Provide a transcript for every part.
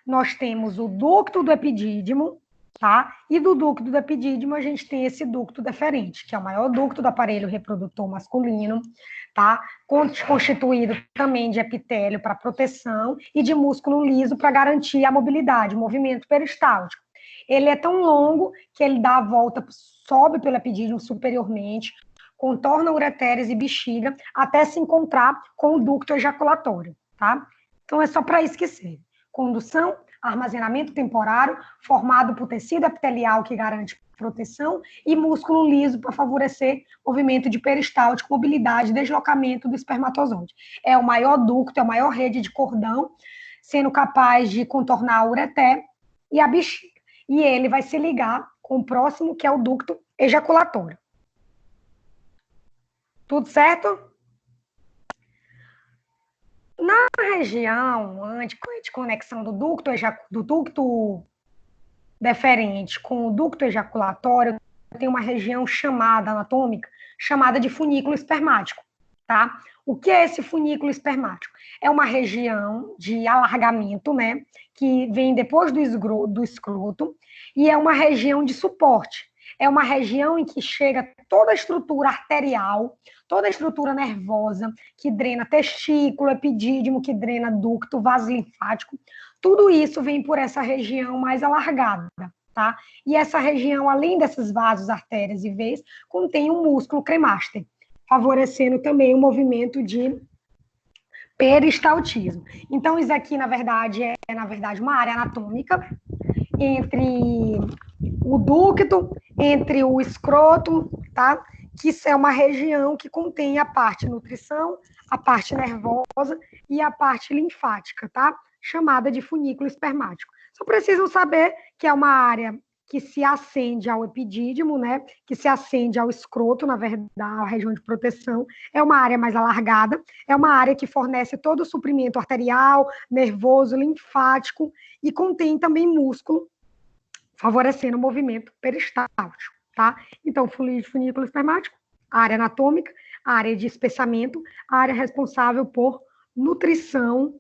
nós temos o ducto do epidídimo, tá? E do ducto do epidídimo a gente tem esse ducto deferente, que é o maior ducto do aparelho reprodutor masculino, tá? Constituído também de epitélio para proteção e de músculo liso para garantir a mobilidade, o movimento peristáltico. Ele é tão longo que ele dá a volta, sobe pelo epidídimo superiormente, contorna ureteres e bexiga até se encontrar com o ducto ejaculatório, tá? Então é só para isso que serve. Condução, armazenamento temporário, formado por tecido epitelial que garante proteção e músculo liso para favorecer movimento de peristáltico, mobilidade, deslocamento do espermatozoide. É o maior ducto, é a maior rede de cordão, sendo capaz de contornar a ureter e a bexiga. E ele vai se ligar com o próximo, que é o ducto ejaculatório. Tudo certo? Na região de conexão do ducto deferente com o ducto ejaculatório, tem uma região chamada, anatômica, chamada de funículo espermático, tá? O que é esse funículo espermático? É uma região de alargamento, né, que vem depois do escroto, e é uma região de suporte. É uma região em que chega toda a estrutura arterial, toda a estrutura nervosa, que drena testículo, epidídimo, que drena ducto, vaso linfático. Tudo isso vem por essa região mais alargada, tá? E essa região, além desses vasos, artérias e veias, contém um músculo cremaster, favorecendo também o movimento de peristaltismo. Então, isso aqui, na verdade, é uma área anatômica entre o ducto, entre o escroto, tá? Que é uma região que contém a parte nutrição, a parte nervosa e a parte linfática, tá? Chamada de funículo espermático. Só precisam saber que é uma área que se acende ao epidídimo, né? Que se acende ao escroto, na verdade, a região de proteção. É uma área mais alargada, é uma área que fornece todo o suprimento arterial, nervoso, linfático e contém também músculo, favorecendo o movimento peristáltico, tá? Então, funículo espermático, a área anatômica, a área de espessamento, a área responsável por nutrição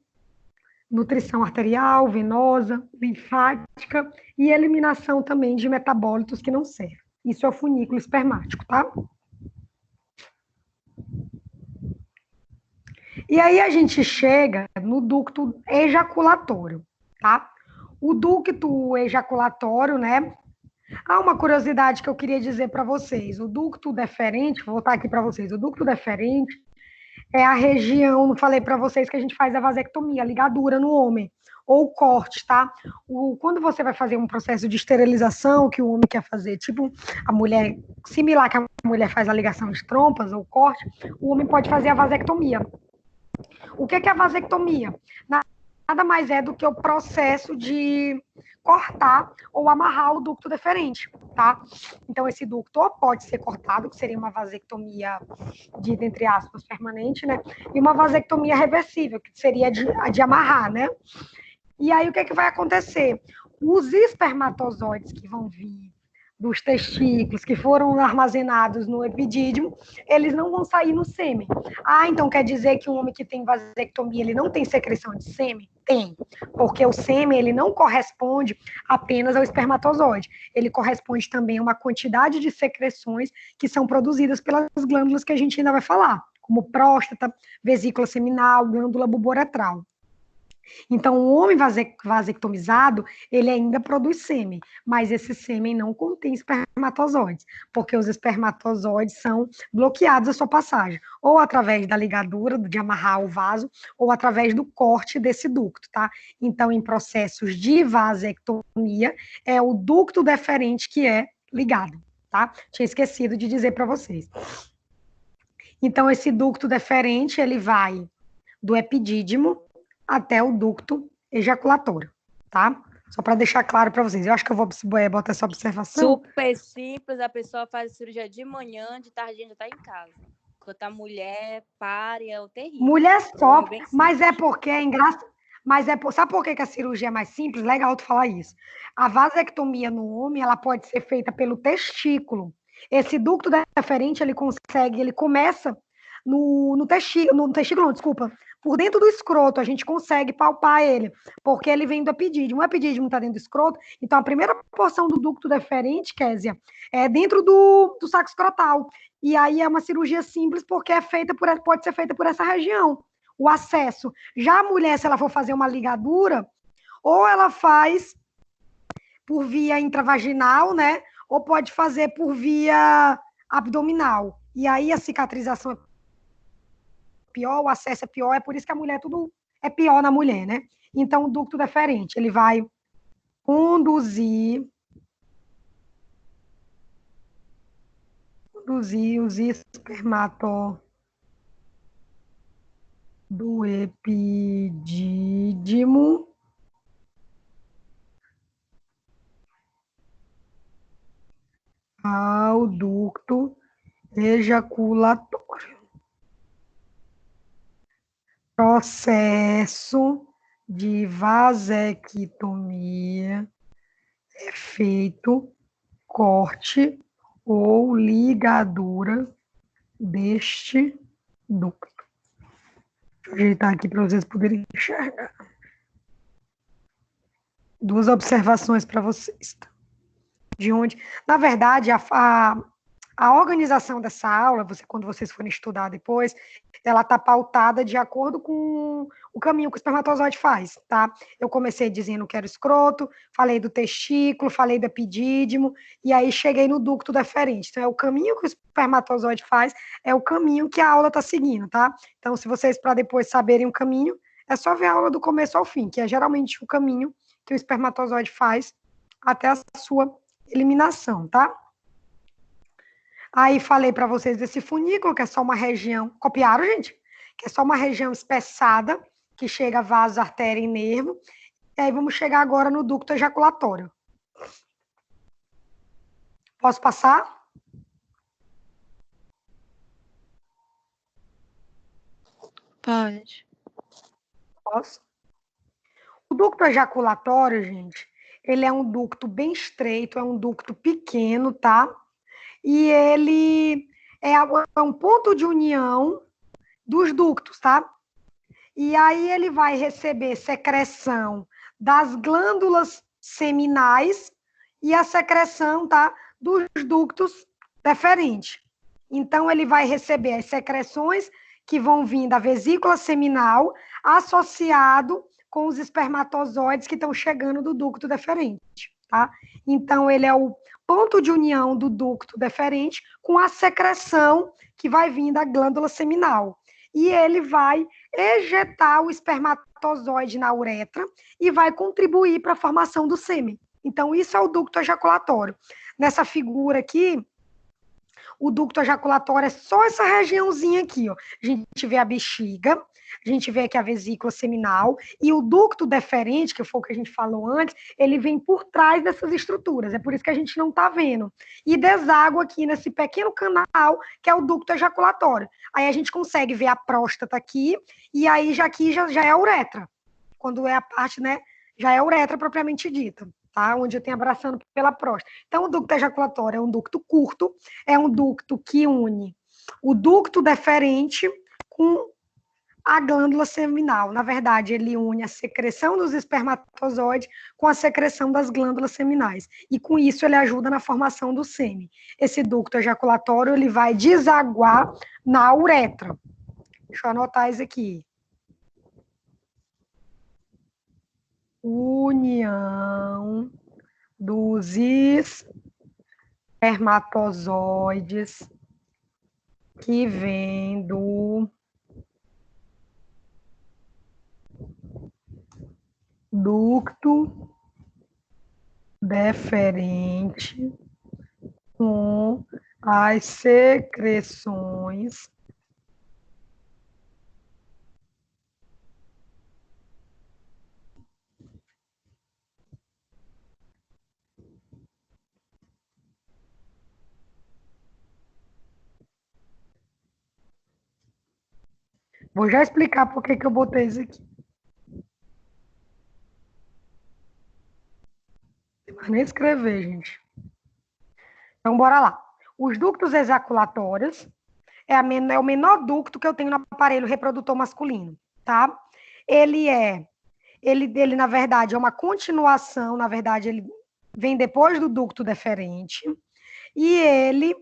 arterial, venosa, linfática e eliminação também de metabólitos que não servem. Isso é o funículo espermático, tá? E aí a gente chega no ducto ejaculatório, tá? O ducto ejaculatório, né? Há uma curiosidade que eu queria dizer para vocês. O ducto deferente, vou voltar aqui para vocês. O ducto deferente é a região, não falei para vocês que a gente faz a vasectomia, a ligadura no homem, ou o corte, tá? Quando você vai fazer um processo de esterilização que o homem quer fazer, tipo a mulher, similar que a mulher faz a ligação de trompas ou corte, o homem pode fazer a vasectomia. O que é a vasectomia? Nada mais é do que o processo de cortar ou amarrar o ducto deferente, tá? Então, esse ducto pode ser cortado, que seria uma vasectomia dita, entre aspas, permanente, né? E uma vasectomia reversível, que seria de amarrar, né? E aí, o que é que vai acontecer? Os espermatozoides que vão vir dos testículos, que foram armazenados no epidídimo, eles não vão sair no sêmen. Ah, então quer dizer que um homem que tem vasectomia, ele não tem secreção de sêmen? Tem, porque o sêmen, ele não corresponde apenas ao espermatozoide, ele corresponde também a uma quantidade de secreções que são produzidas pelas glândulas que a gente ainda vai falar, como próstata, vesícula seminal, glândula bulboretral. Então, o homem vasectomizado, ele ainda produz sêmen, mas esse sêmen não contém espermatozoides, porque os espermatozoides são bloqueados a sua passagem, ou através da ligadura, de amarrar o vaso, ou através do corte desse ducto, tá? Então, em processos de vasectomia, é o ducto deferente que é ligado, tá? Tinha esquecido de dizer para vocês. Então, esse ducto deferente, ele vai do epidídimo até o ducto ejaculatório, tá? Só para deixar claro para vocês. Eu acho que eu vou botar essa observação. Super simples, a pessoa faz a cirurgia de manhã, de tarde já está em casa. Enquanto a mulher pare, é o terrível. Mulher sofre, mas é porque é engraçado. Sabe por que a cirurgia é mais simples? Legal tu falar isso. A vasectomia no homem, ela pode ser feita pelo testículo. Esse ducto deferente, ele começa no testículo, não, desculpa, por dentro do escroto, a gente consegue palpar ele, porque ele vem do epidídimo. O epidídimo está dentro do escroto, então a primeira porção do ducto deferente, Késia, é dentro do saco escrotal. E aí é uma cirurgia simples, porque pode ser feita por essa região, o acesso. Já a mulher, se ela for fazer uma ligadura, ou ela faz por via intravaginal, né? Ou pode fazer por via abdominal. E aí a cicatrização é pior, o acesso é pior, é por isso que a mulher tudo é pior na mulher, né? Então o ducto deferente, ele vai conduzir os espermato do epidídimo ao ducto ejaculatório. Processo de vasectomia é feito corte ou ligadura deste ducto. Deixa eu ajeitar aqui para vocês poderem enxergar. Duas observações para vocês. De onde, na verdade, a organização dessa aula, quando vocês forem estudar depois, ela está pautada de acordo com o caminho que o espermatozoide faz, tá? Eu comecei dizendo que era escroto, falei do testículo, falei do epidídimo, e aí cheguei no ducto deferente. Então, é o caminho que o espermatozoide faz, é o caminho que a aula está seguindo, tá? Então, se vocês, para depois saberem o caminho, é só ver a aula do começo ao fim, que é geralmente o caminho que o espermatozoide faz até a sua eliminação, tá? Aí falei para vocês desse funículo, que é só uma região. Copiaram, gente? Que é só uma região espessada, que chega a vaso, artéria e nervo. E aí vamos chegar agora no ducto ejaculatório. Posso passar? Pode. Posso. O ducto ejaculatório, gente, ele é um ducto bem estreito, é um ducto pequeno, tá? E ele é um ponto de união dos ductos, tá? E aí ele vai receber secreção das glândulas seminais e a secreção, tá, dos ductos deferentes. Então ele vai receber as secreções que vão vir da vesícula seminal associado com os espermatozoides que estão chegando do ducto deferente, tá? Então ele é o ponto de união do ducto deferente com a secreção que vai vir da glândula seminal. E ele vai ejetar o espermatozoide na uretra e vai contribuir para a formação do sêmen. Então, isso é o ducto ejaculatório. Nessa figura aqui, o ducto ejaculatório é só essa regiãozinha aqui, ó. A gente vê a bexiga, a gente vê aqui a vesícula seminal, e o ducto deferente, que foi o que a gente falou antes, ele vem por trás dessas estruturas, é por isso que a gente não está vendo. E deságua aqui nesse pequeno canal, que é o ducto ejaculatório. Aí a gente consegue ver a próstata aqui, e aí aqui já é a uretra, quando é a parte, né, já é a uretra propriamente dita. Tá? Onde eu tenho abraçando pela próstata. Então, o ducto ejaculatório é um ducto curto, é um ducto que une o ducto deferente com a glândula seminal. Na verdade, ele une a secreção dos espermatozoides com a secreção das glândulas seminais. E com isso ele ajuda na formação do sêmen. Esse ducto ejaculatório ele vai desaguar na uretra. Deixa eu anotar isso aqui. União dos espermatozoides que vem do ducto deferente com as secreções Vou já explicar por que eu botei isso aqui. Não vai nem escrever, gente. Então, bora lá. Os ductos ejaculatórios, É o menor ducto que eu tenho no aparelho reprodutor masculino, tá? Ele é, ele na verdade, é uma continuação, na verdade, ele vem depois do ducto deferente, e ele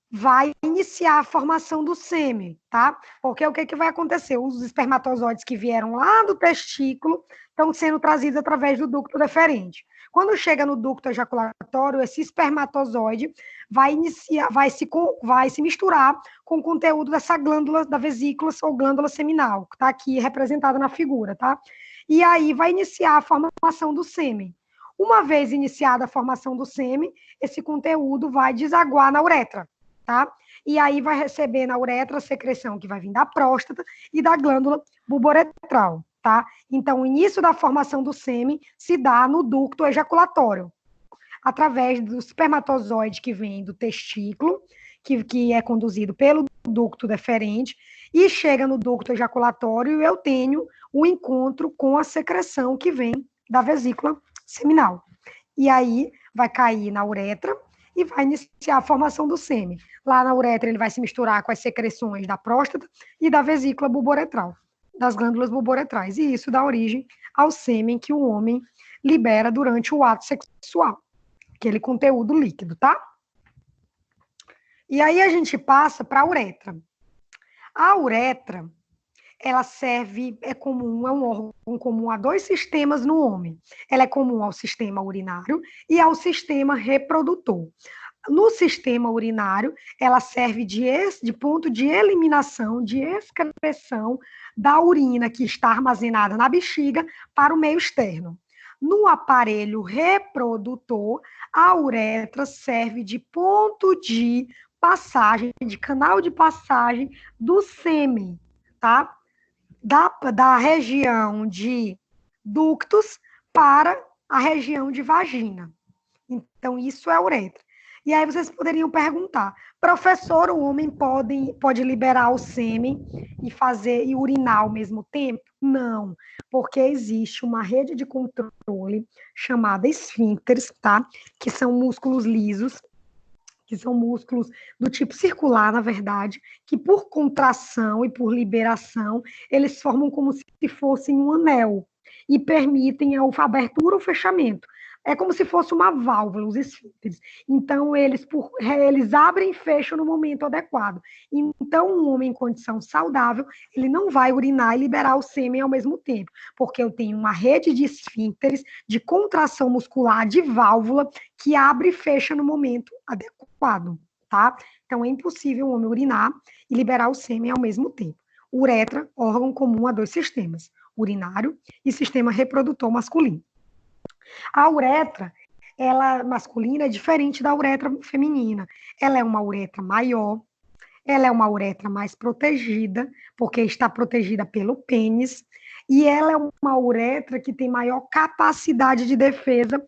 vai iniciar a formação do sêmen, tá? Porque o que, que vai acontecer? Os espermatozoides que vieram lá do testículo estão sendo trazidos através do ducto deferente. Quando chega no ducto ejaculatório, esse espermatozoide vai se misturar com o conteúdo dessa glândula da vesícula ou glândula seminal, que está aqui representada na figura, tá? E aí vai iniciar a formação do sêmen. Uma vez iniciada a formação do sêmen, esse conteúdo vai desaguar na uretra, tá? E aí vai receber na uretra a secreção que vai vir da próstata e da glândula bulboretral, tá? Então, o início da formação do sêmen se dá no ducto ejaculatório, através do espermatozoide que vem do testículo, que é conduzido pelo ducto deferente, e chega no ducto ejaculatório e eu tenho o encontro com a secreção que vem da vesícula seminal. E aí vai cair na uretra e vai iniciar a formação do sêmen. Lá na uretra ele vai se misturar com as secreções da próstata e da vesícula bulboretral, das glândulas bulboretrais. E isso dá origem ao sêmen que o homem libera durante o ato sexual, aquele conteúdo líquido, tá? E aí a gente passa para a uretra. A uretra, ela serve, é um órgão comum a dois sistemas no homem. Ela é comum ao sistema urinário e ao sistema reprodutor. No sistema urinário, ela serve de ponto de eliminação, de excreção da urina que está armazenada na bexiga para o meio externo. No aparelho reprodutor, a uretra serve de ponto de passagem, de canal de passagem do sêmen, tá? Da região de ductos para a região de vagina. Então, isso é a uretra. E aí vocês poderiam perguntar, professor, o homem pode liberar o sêmen e urinar ao mesmo tempo? Não, porque existe uma rede de controle chamada esfíncteres, tá? Que são músculos lisos, que são músculos do tipo circular, na verdade, que por contração e por liberação, eles formam como se fossem um anel e permitem a abertura ou fechamento. É como se fosse uma válvula, os esfíncteres. Então, eles abrem e fecham no momento adequado. Então, um homem em condição saudável, ele não vai urinar e liberar o sêmen ao mesmo tempo, porque eu tenho uma rede de esfíncteres, de contração muscular, de válvula, que abre e fecha no momento adequado, tá? Então, é impossível o homem urinar e liberar o sêmen ao mesmo tempo. Uretra, órgão comum a dois sistemas, urinário e sistema reprodutor masculino. A uretra, ela masculina, é diferente da uretra feminina. Ela é uma uretra maior, ela é uma uretra mais protegida, porque está protegida pelo pênis, e ela é uma uretra que tem maior capacidade de defesa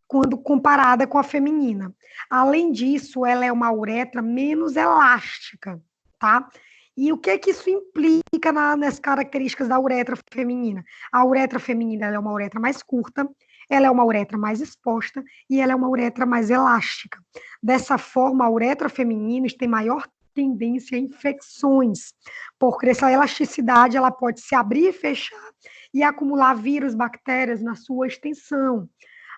quando comparada com a feminina. Além disso, ela é uma uretra menos elástica, tá? E o que isso implica nas características da uretra feminina? A uretra feminina é uma uretra mais curta, ela é uma uretra mais exposta e ela é uma uretra mais elástica. Dessa forma, a uretra feminina tem maior tendência a infecções, porque essa elasticidade ela pode se abrir e fechar e acumular vírus, bactérias na sua extensão.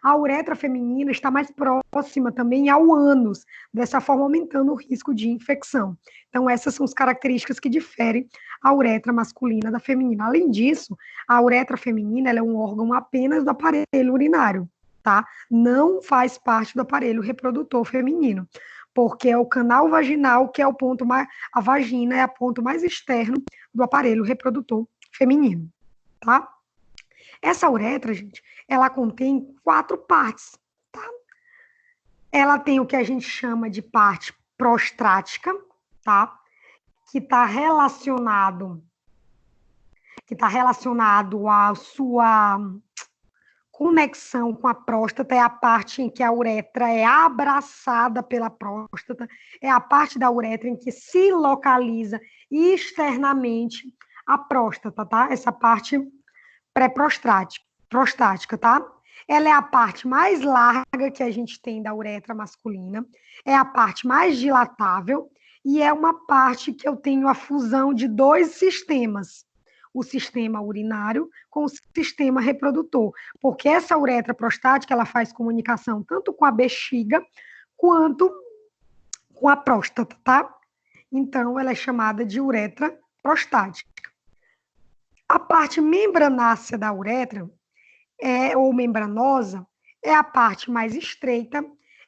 A uretra feminina está mais próxima também ao ânus, dessa forma aumentando o risco de infecção. Então, essas são as características que diferem a uretra masculina da feminina. Além disso, a uretra feminina ela é um órgão apenas do aparelho urinário, tá? Não faz parte do aparelho reprodutor feminino, porque é o canal vaginal que é o ponto mais... A vagina é o ponto mais externo do aparelho reprodutor feminino, tá? Essa uretra, gente, ela contém 4 partes, tá? Ela tem o que a gente chama de parte prostática, tá? Que está relacionado à sua conexão com a próstata, é a parte em que a uretra é abraçada pela próstata, é a parte da uretra em que se localiza externamente a próstata, tá? Essa parte prostática, tá? Ela é a parte mais larga que a gente tem da uretra masculina, é a parte mais dilatável e é uma parte que eu tenho a fusão de dois sistemas, o sistema urinário com o sistema reprodutor, porque essa uretra prostática ela faz comunicação tanto com a bexiga quanto com a próstata, tá? Então, ela é chamada de uretra prostática. A parte membranácea da uretra, ou membranosa, é a parte mais estreita,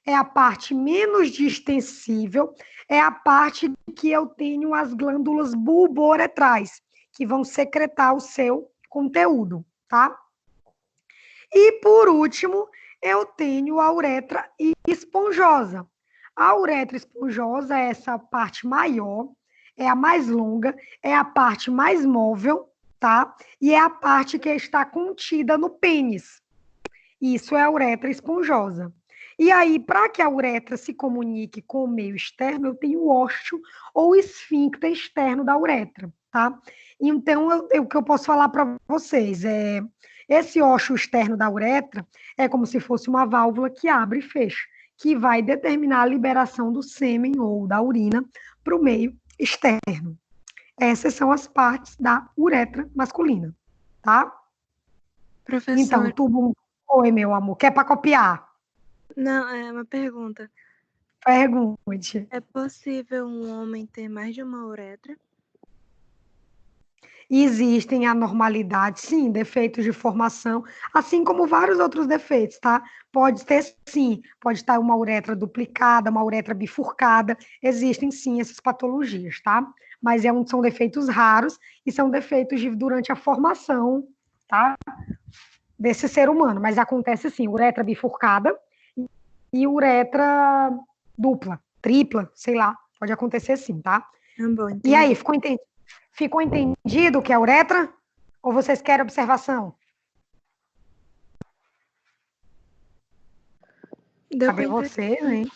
é a parte menos distensível, é a parte que eu tenho as glândulas bulboretrais, que vão secretar o seu conteúdo, tá? E, por último, eu tenho a uretra esponjosa. A uretra esponjosa é essa parte maior, é a mais longa, é a parte mais móvel, tá? E é a parte que está contida no pênis. Isso é a uretra esponjosa. E aí, para que a uretra se comunique com o meio externo, eu tenho o ósseo ou esfíncter externo da uretra, tá? Então, o que eu posso falar para vocês é esse ósseo externo da uretra é como se fosse uma válvula que abre e fecha, que vai determinar a liberação do sêmen ou da urina para o meio externo. Essas são as partes da uretra masculina, tá? Então, Professor, tubo. Oi, meu amor, quer para copiar? não, é uma pergunta. Pergunte. É possível um homem ter mais de uma uretra? Existem anormalidades, sim, defeitos de formação, assim como vários outros defeitos, tá? Pode ter, sim, pode estar uma uretra duplicada, uma uretra bifurcada, existem, sim, essas patologias, tá? Mas são defeitos raros e são defeitos durante a formação, tá? Desse ser humano, mas acontece, sim, uretra bifurcada e uretra dupla, tripla, sei lá, pode acontecer, sim, tá? Bom, E entendi. aí, ficou entendido o que é uretra? Ou vocês querem observação? Deu Cadê pra entender. vocês, hein?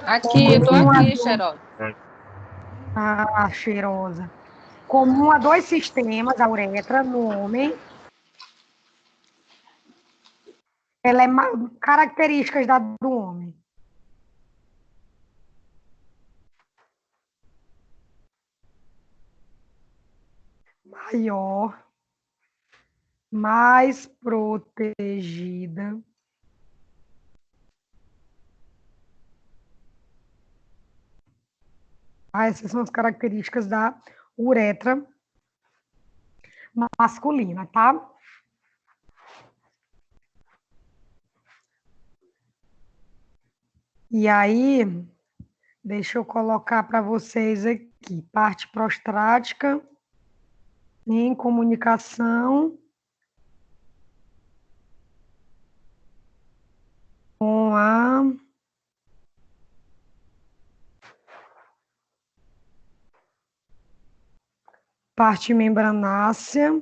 Aqui, eu tô aqui, Xarope. Cheirosa. Comum a dois sistemas, a uretra no homem. Ela é características do homem. Maior, mais protegida. Essas são as características da uretra masculina, tá? E aí, deixa eu colocar para vocês aqui, parte prostática em comunicação com a parte membranácea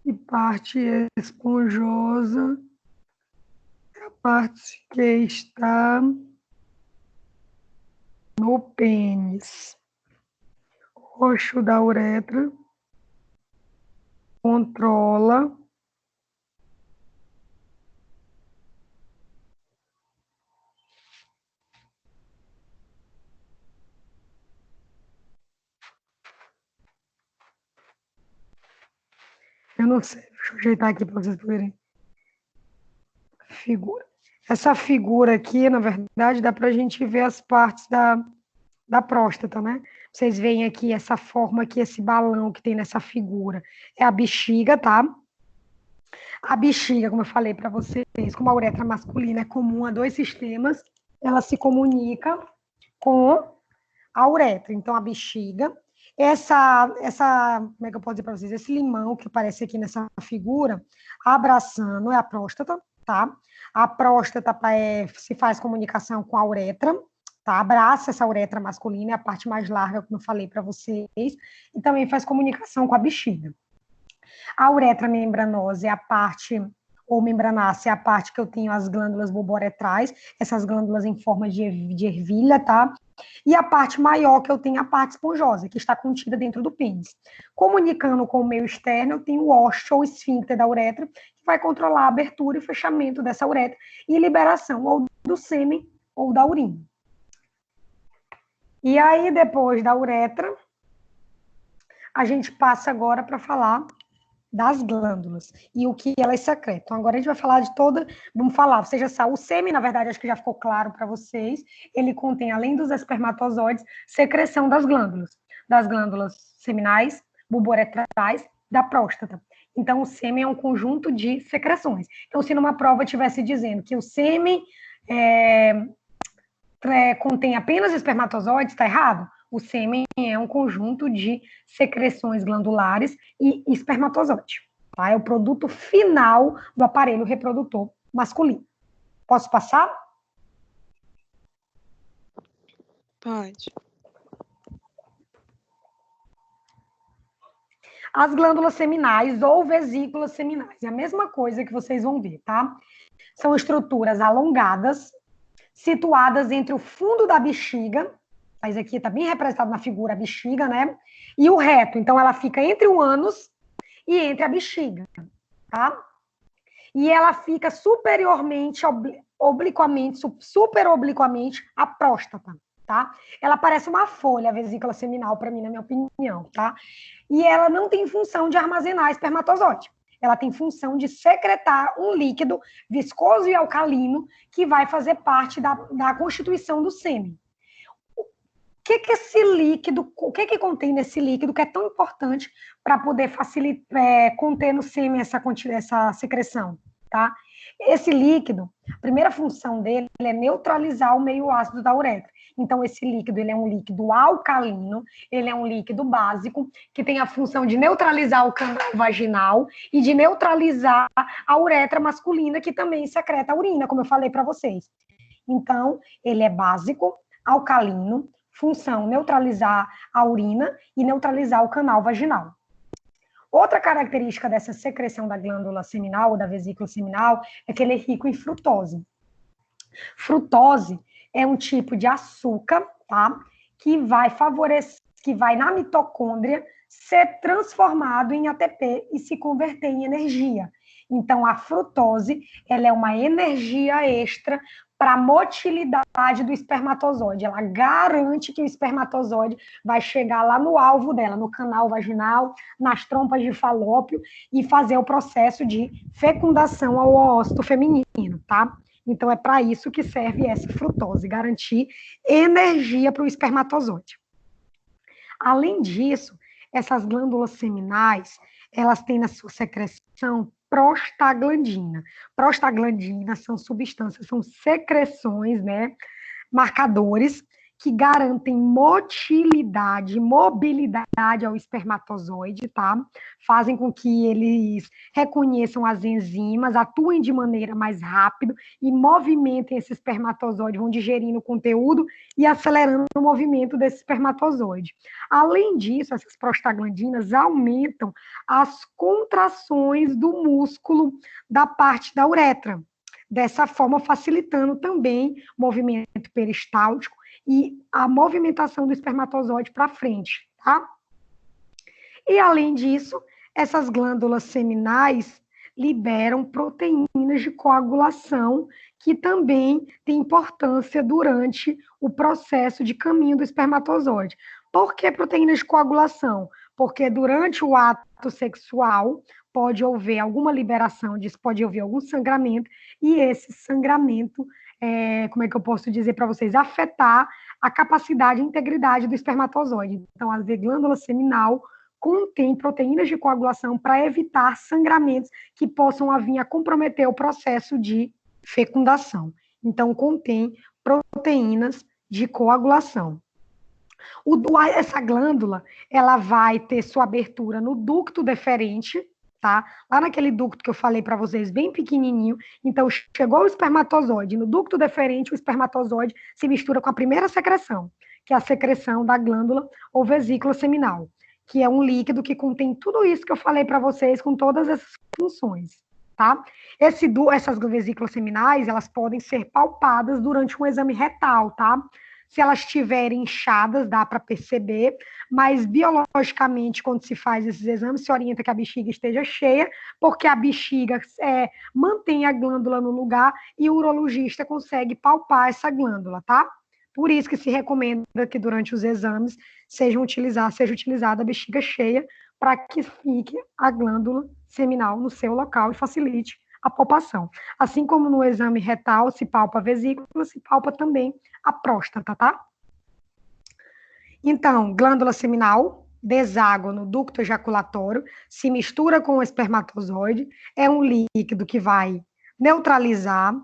e parte esponjosa, a parte que está no pênis. Roxo da uretra controla eu não sei, deixa eu ajeitar aqui para vocês poderem figura. Essa figura aqui, na verdade, dá para a gente ver as partes da próstata, né? Vocês veem aqui essa forma aqui, esse balão que tem nessa figura. É a bexiga, tá? A bexiga, como eu falei para vocês, como a uretra masculina é comum a dois sistemas, ela se comunica com a uretra. Então, a bexiga, como é que eu posso dizer para vocês? Esse limão que aparece aqui nessa figura, abraçando, é a próstata, tá? A próstata se faz comunicação com a uretra, tá? Abraça essa uretra masculina, é a parte mais larga, como eu falei para vocês, e também faz comunicação com a bexiga. A uretra membranosa é a parte, ou membranácea, é a parte que eu tenho as glândulas bulboretrais, essas glândulas em forma de ervilha, tá? E a parte maior que eu tenho é a parte esponjosa, que está contida dentro do pênis. Comunicando com o meio externo, eu tenho o ósseo ou esfíncter da uretra, que vai controlar a abertura e fechamento dessa uretra e liberação ou do sêmen ou da urina. E aí, depois da uretra, a gente passa agora para falar das glândulas e o que elas secretam. Agora a gente vai falar de toda, vamos falar, você já sabe, o sêmen, na verdade, acho que já ficou claro para vocês, ele contém, além dos espermatozoides, secreção das glândulas seminais, bulboretrais, da próstata. Então, o sêmen é um conjunto de secreções. Então, se numa prova estivesse dizendo que o sêmen contém apenas espermatozoides, está errado. O sêmen é um conjunto de secreções glandulares e espermatozoide. Tá? É o produto final do aparelho reprodutor masculino. Posso passar? Pode. As glândulas seminais ou vesículas seminais. É a mesma coisa que vocês vão ver, tá? São estruturas alongadas, situadas entre o fundo da bexiga, mas aqui está bem representado na figura a bexiga, né? E o reto. Então, ela fica entre o ânus e entre a bexiga, tá? E ela fica superiormente, super obliquamente à próstata, tá? Ela parece uma folha, a vesícula seminal, para mim, na minha opinião, tá? E ela não tem função de armazenar espermatozoide. Ela tem função de secretar um líquido viscoso e alcalino que vai fazer parte da constituição do sêmen. O que contém nesse líquido que é tão importante para poder conter no sêmen essa secreção, tá? Esse líquido, a primeira função dele é neutralizar o meio ácido da uretra. Então, esse líquido, ele é um líquido alcalino, ele é um líquido básico, que tem a função de neutralizar o canal vaginal e de neutralizar a uretra masculina, que também secreta a urina, como eu falei para vocês. Então, ele é básico, alcalino, função neutralizar a urina e neutralizar o canal vaginal. Outra característica dessa secreção da glândula seminal ou da vesícula seminal é que ele é rico em frutose. Frutose é um tipo de açúcar, tá? Que vai na mitocôndria ser transformado em ATP e se converter em energia. Então, a frutose, ela é uma energia extra para a motilidade do espermatozoide. Ela garante que o espermatozoide vai chegar lá no alvo dela, no canal vaginal, nas trompas de falópio e fazer o processo de fecundação ao óvulo feminino, tá? Então, é para isso que serve essa frutose, garantir energia para o espermatozoide. Além disso, essas glândulas seminais, elas têm na sua secreção prostaglandina. Prostaglandina são substâncias, são secreções, né, marcadores que garantem motilidade, mobilidade ao espermatozoide, tá? Fazem com que eles reconheçam as enzimas, atuem de maneira mais rápida e movimentem esse espermatozoide, vão digerindo o conteúdo e acelerando o movimento desse espermatozoide. Além disso, essas prostaglandinas aumentam as contrações do músculo da parte da uretra, dessa forma facilitando também o movimento peristáltico e a movimentação do espermatozoide para frente, tá? E, além disso, essas glândulas seminais liberam proteínas de coagulação, que também têm importância durante o processo de caminho do espermatozoide. Por que proteínas de coagulação? Porque durante o ato sexual pode haver alguma liberação disso, pode haver algum sangramento, e esse sangramento, como é que eu posso dizer para vocês, afetar a capacidade e integridade do espermatozoide. Então, a glândula seminal contém proteínas de coagulação para evitar sangramentos que possam vir a comprometer o processo de fecundação. Então, contém proteínas de coagulação. Essa glândula, ela vai ter sua abertura no ducto deferente, tá? Lá naquele ducto que eu falei para vocês, bem pequenininho. Então, chegou o espermatozoide. No ducto deferente, o espermatozoide se mistura com a primeira secreção, que é a secreção da glândula ou vesícula seminal, que é um líquido que contém tudo isso que eu falei para vocês, com todas essas funções, tá? Essas vesículas seminais, elas podem ser palpadas durante um exame retal, tá? Se elas estiverem inchadas, dá para perceber, mas biologicamente, quando se faz esses exames, se orienta que a bexiga esteja cheia, porque a bexiga mantém a glândula no lugar e o urologista consegue palpar essa glândula, tá? Por isso que se recomenda que durante os exames seja utilizada a bexiga cheia para que fique a glândula seminal no seu local e facilite a palpação. Assim como no exame retal se palpa a vesícula, se palpa também a próstata, tá? Então, glândula seminal deságua no ducto ejaculatório, se mistura com o espermatozoide, é um líquido que vai neutralizar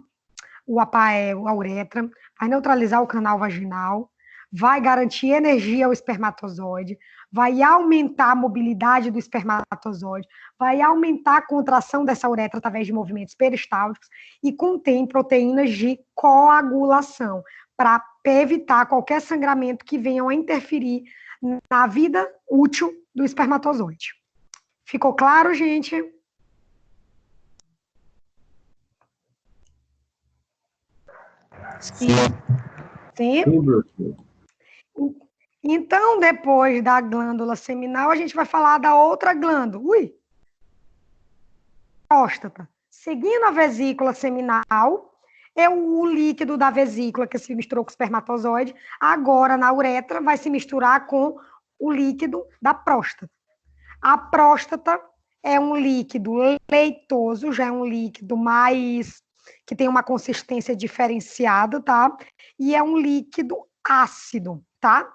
a uretra, vai neutralizar o canal vaginal, vai garantir energia ao espermatozoide, vai aumentar a mobilidade do espermatozoide, vai aumentar a contração dessa uretra através de movimentos peristálticos e contém proteínas de coagulação para evitar qualquer sangramento que venham a interferir na vida útil do espermatozoide. Ficou claro, gente? Sim. Sim? Então, depois da glândula seminal, a gente vai falar da outra glândula. Próstata. Seguindo a vesícula seminal, é o líquido da vesícula que se misturou com o espermatozoide. Agora, na uretra, vai se misturar com o líquido da próstata. A próstata é um líquido leitoso, já é um líquido mais que tem uma consistência diferenciada, tá? E é um líquido ácido, tá?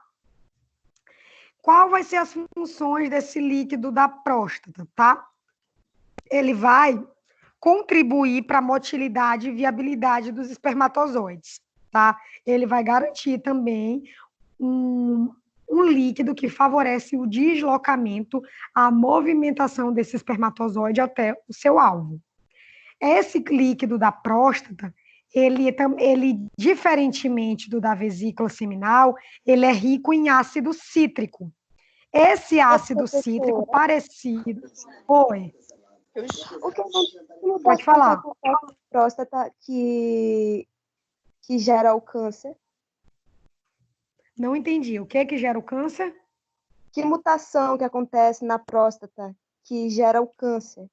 Qual vai ser as funções desse líquido da próstata, tá? Ele vai contribuir para a motilidade e viabilidade dos espermatozoides, tá? Ele vai garantir também um líquido que favorece o deslocamento, a movimentação desse espermatozoide até o seu alvo. Esse líquido da próstata, ele, diferentemente do da vesícula seminal, ele é rico em ácido cítrico. Esse ácido cítrico parecido... Oi. O que Pode falar. A próstata que gera o câncer? Não entendi. O que é que gera o câncer? Que mutação que acontece na próstata que gera o câncer?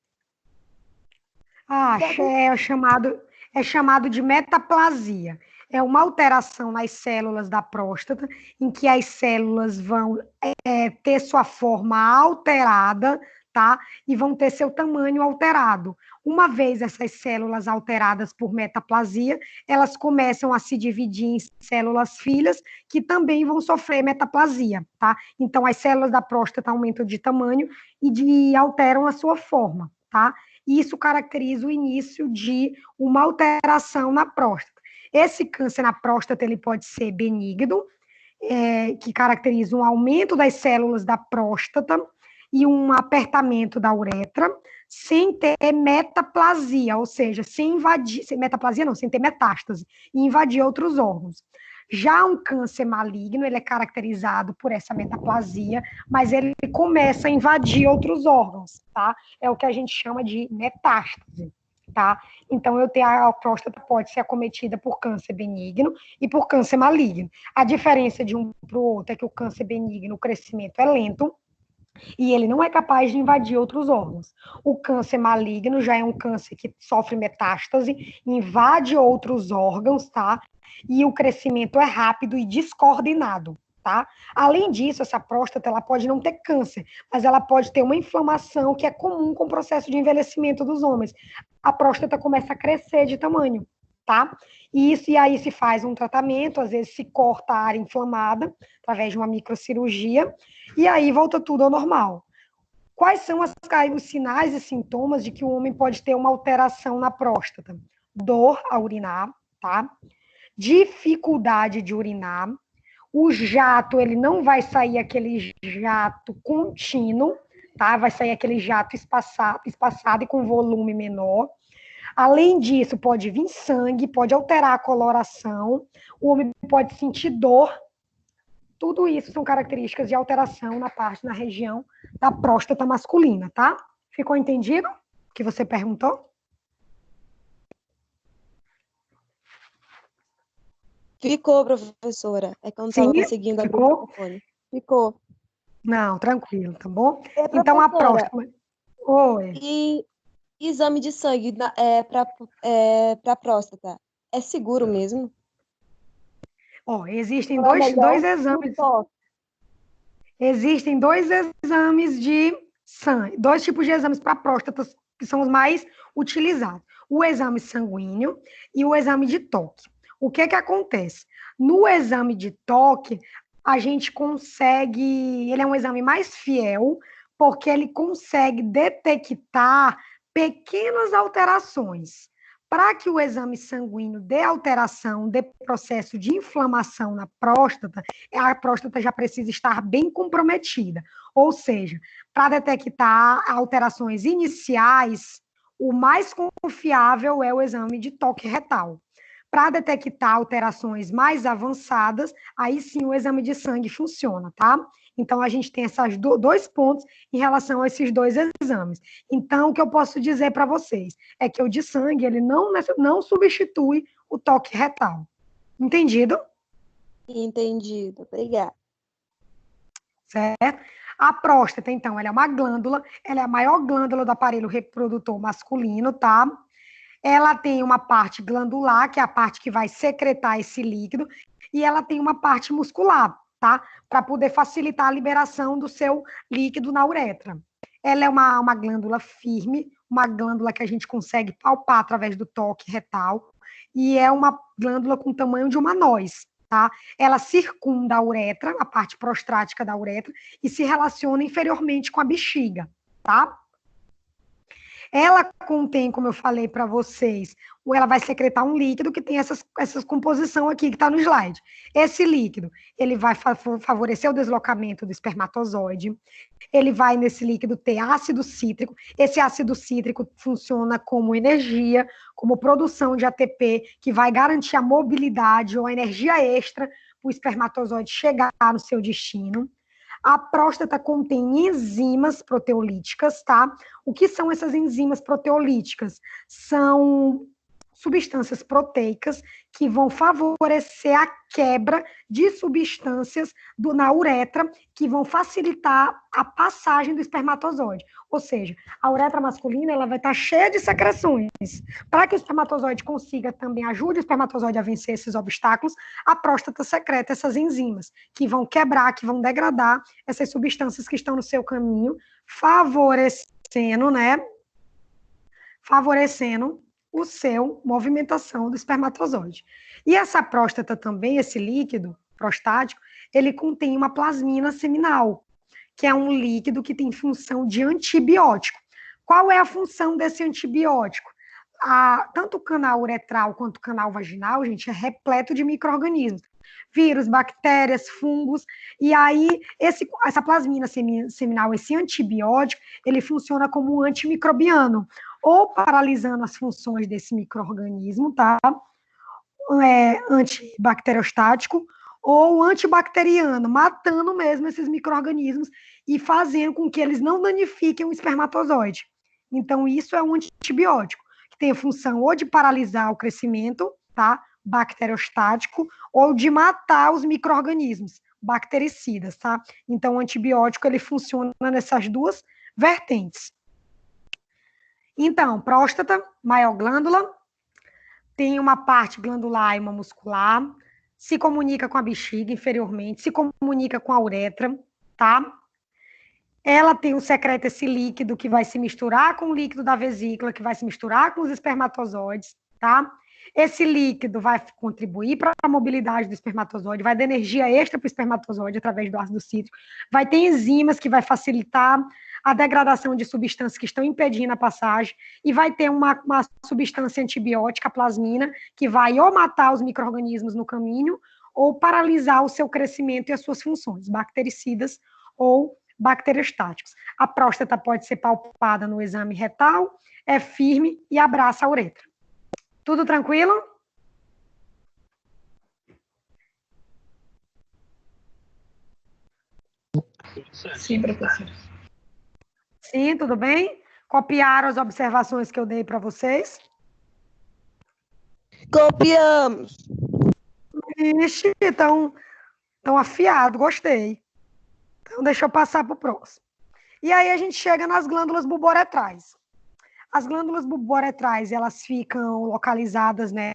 É chamado de metaplasia. É uma alteração nas células da próstata, em que as células vão ter sua forma alterada, tá? E vão ter seu tamanho alterado. Uma vez essas células alteradas por metaplasia, elas começam a se dividir em células filhas, que também vão sofrer metaplasia, tá? Então, as células da próstata aumentam de tamanho e alteram a sua forma, tá? E isso caracteriza o início de uma alteração na próstata. Esse câncer na próstata ele pode ser benigno, que caracteriza um aumento das células da próstata e um apertamento da uretra, sem ter metaplasia, ou seja, sem ter metástase e invadir outros órgãos. Já um câncer maligno, ele é caracterizado por essa metaplasia, mas ele começa a invadir outros órgãos, tá? É o que a gente chama de metástase, tá? Então, a próstata pode ser acometida por câncer benigno e por câncer maligno. A diferença de um para o outro é que o câncer benigno, o crescimento é lento, e ele não é capaz de invadir outros órgãos. O câncer maligno já é um câncer que sofre metástase, invade outros órgãos, tá? E o crescimento é rápido e descoordenado, tá? Além disso, essa próstata, ela pode não ter câncer, mas ela pode ter uma inflamação que é comum com o processo de envelhecimento dos homens. A próstata começa a crescer de tamanho, tá? E aí se faz um tratamento, às vezes se corta a área inflamada, através de uma microcirurgia, e aí volta tudo ao normal. Quais são os sinais e sintomas de que o homem pode ter uma alteração na próstata? Dor ao urinar, tá? Dificuldade de urinar. O jato, ele não vai sair aquele jato contínuo, tá? Vai sair aquele jato espaçado e com volume menor. Além disso, pode vir sangue, pode alterar a coloração, o homem pode sentir dor. Tudo isso são características de alteração na região da próstata masculina, tá? Ficou entendido o que você perguntou? Ficou, professora. É que eu não estava Sim, conseguindo abrir o ficou? microfone. Ficou. Não, tranquilo, tá bom? É, Então, a professora, próstata. Oi. e exame de sangue para próstata é seguro mesmo? Ó, existem Ou é dois melhor no exames. toque? Existem dois exames de sangue, dois tipos de exames para próstata que são os mais utilizados: o exame sanguíneo e o exame de toque. O que que acontece? No exame de toque, a gente consegue, ele é um exame mais fiel, porque ele consegue detectar pequenas alterações. Para que o exame sanguíneo dê alteração, dê processo de inflamação na próstata, a próstata já precisa estar bem comprometida. Ou seja, para detectar alterações iniciais, o mais confiável é o exame de toque retal. Para detectar alterações mais avançadas, aí sim o exame de sangue funciona, tá? Então, a gente tem esses dois pontos em relação a esses dois exames. Então, o que eu posso dizer para vocês é que o de sangue, ele não substitui o toque retal. Entendido? Entendido. Obrigada. Certo? A próstata, então, ela é uma glândula, ela é a maior glândula do aparelho reprodutor masculino, tá? Ela tem uma parte glandular, que é a parte que vai secretar esse líquido, e ela tem uma parte muscular, tá? Para poder facilitar a liberação do seu líquido na uretra. Ela é uma glândula firme, uma glândula que a gente consegue palpar através do toque retal, e é uma glândula com o tamanho de uma noz, tá? Ela circunda a uretra, a parte prostática da uretra, e se relaciona inferiormente com a bexiga, tá? Ela contém, como eu falei para vocês, ela vai secretar um líquido que tem essa composição aqui que está no slide. Esse líquido, ele vai favorecer o deslocamento do espermatozoide, ele vai, nesse líquido, ter ácido cítrico. Esse ácido cítrico funciona como energia, como produção de ATP, que vai garantir a mobilidade ou a energia extra para o espermatozoide chegar no seu destino. A próstata contém enzimas proteolíticas, tá? O que são essas enzimas proteolíticas? São substâncias proteicas que vão favorecer a quebra de substâncias na uretra, que vão facilitar a passagem do espermatozoide. Ou seja, a uretra masculina ela vai estar cheia de secreções. Para que o espermatozoide consiga também, ajude o espermatozoide a vencer esses obstáculos, a próstata secreta essas enzimas, que vão quebrar, que vão degradar essas substâncias que estão no seu caminho, favorecendo, né? Favorecendo o seu movimentação do espermatozoide. E essa próstata também, esse líquido prostático, ele contém uma plasmina seminal, que é um líquido que tem função de antibiótico. Qual é a função desse antibiótico? Tanto o canal uretral quanto o canal vaginal, gente, é repleto de micro-organismos. Vírus, bactérias, fungos, e aí essa plasmina seminal, esse antibiótico, ele funciona como um antimicrobiano, ou paralisando as funções desse micro-organismo, tá? Antibacteriostático, ou antibacteriano, matando mesmo esses micro-organismos e fazendo com que eles não danifiquem o espermatozoide. Então, isso é um antibiótico, que tem a função ou de paralisar o crescimento, tá? Bacteriostático, ou de matar os micro-organismos, bactericidas, tá? Então, o antibiótico, ele funciona nessas duas vertentes. Então, próstata, maior glândula, tem uma parte glandular e uma muscular, se comunica com a bexiga inferiormente, se comunica com a uretra, tá? Ela tem secreta esse líquido que vai se misturar com o líquido da vesícula, que vai se misturar com os espermatozoides, tá? Esse líquido vai contribuir para a mobilidade do espermatozoide, vai dar energia extra para o espermatozoide através do ácido cítrico, vai ter enzimas que vai facilitar a degradação de substâncias que estão impedindo a passagem, e vai ter uma substância antibiótica, a plasmina, que vai ou matar os micro-organismos no caminho, ou paralisar o seu crescimento e as suas funções, bactericidas ou bacteriostáticos. A próstata pode ser palpada no exame retal, é firme e abraça a uretra. Tudo tranquilo? Sim, professora. Sim, tudo bem? Copiaram as observações que eu dei para vocês? Copiamos. Ixi, tão afiado, gostei. Então, deixa eu passar para o próximo. E aí a gente chega nas glândulas bulboretrais. As glândulas bulboretrais, elas ficam localizadas, né,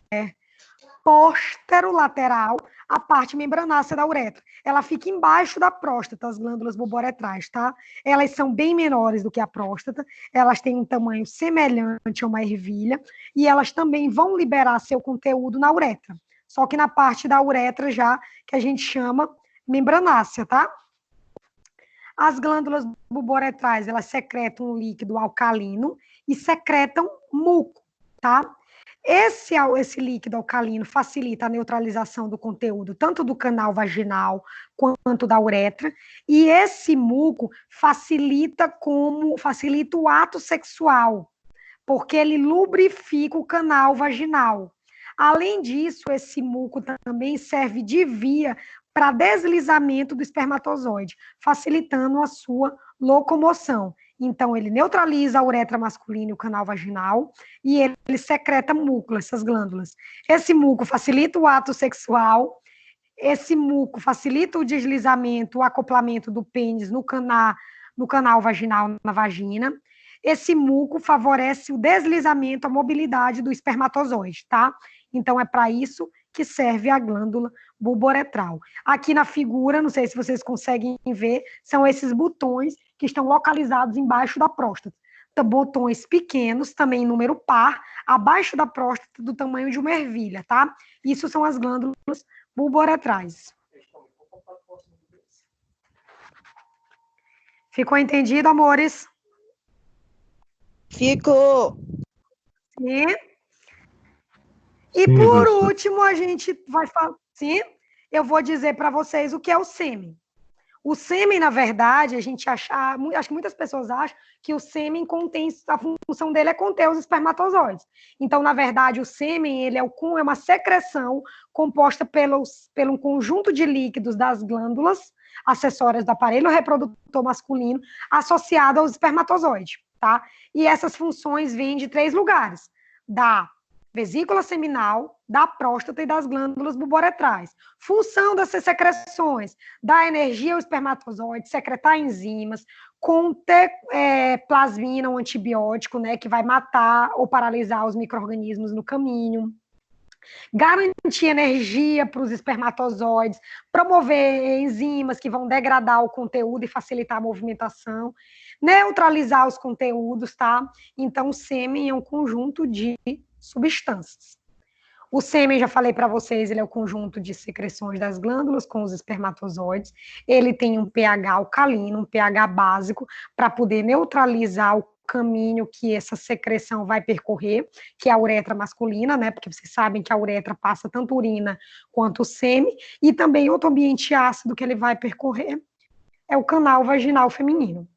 posterolateral, a parte membranácea da uretra. Ela fica embaixo da próstata, as glândulas bulboretrais, tá? Elas são bem menores do que a próstata, elas têm um tamanho semelhante a uma ervilha, e elas também vão liberar seu conteúdo na uretra. Só que na parte da uretra já, que a gente chama membranácea, tá? As glândulas bulboretrais, elas secretam um líquido alcalino e secretam muco, tá? Esse líquido alcalino facilita a neutralização do conteúdo, tanto do canal vaginal quanto da uretra, e esse muco facilita o ato sexual, porque ele lubrifica o canal vaginal. Além disso, esse muco também serve de via para deslizamento do espermatozoide, facilitando a sua locomoção. Então, ele neutraliza a uretra masculina e o canal vaginal e ele secreta muco, essas glândulas. Esse muco facilita o ato sexual, esse muco facilita o deslizamento, o acoplamento do pênis no canal vaginal, na vagina. Esse muco favorece o deslizamento, a mobilidade do espermatozoide, tá? Então, é para isso que serve a glândula bulboretral. Aqui na figura, não sei se vocês conseguem ver, são esses botões que estão localizados embaixo da próstata. Então, botões pequenos, também em número par, abaixo da próstata, do tamanho de uma ervilha, tá? Isso são as glândulas bulboretrais. Ficou entendido, amores? Ficou. Sim. E por último, a gente vai falar. Sim, eu vou dizer para vocês o que é o sêmen. O sêmen, na verdade, acho que muitas pessoas acham que o sêmen a função dele é conter os espermatozoides. Então, na verdade, o sêmen ele é uma secreção composta pelo um conjunto de líquidos das glândulas acessórias do aparelho reprodutor masculino associado aos espermatozoides, tá? E essas funções vêm de 3 lugares: da vesícula seminal, da próstata e das glândulas bulboretrais. Função dessas secreções: dar energia ao espermatozoide, secretar enzimas, conter plasmina, um antibiótico, né, que vai matar ou paralisar os micro-organismos no caminho, garantir energia para os espermatozoides, promover enzimas que vão degradar o conteúdo e facilitar a movimentação, neutralizar os conteúdos, tá? Então, o sêmen é um conjunto de substâncias. O sêmen, já falei para vocês, ele é o conjunto de secreções das glândulas com os espermatozoides. Ele tem um pH alcalino, um pH básico, para poder neutralizar o caminho que essa secreção vai percorrer, que é a uretra masculina, né? Porque vocês sabem que a uretra passa tanto urina quanto o sêmen, e também outro ambiente ácido que ele vai percorrer é o canal vaginal feminino.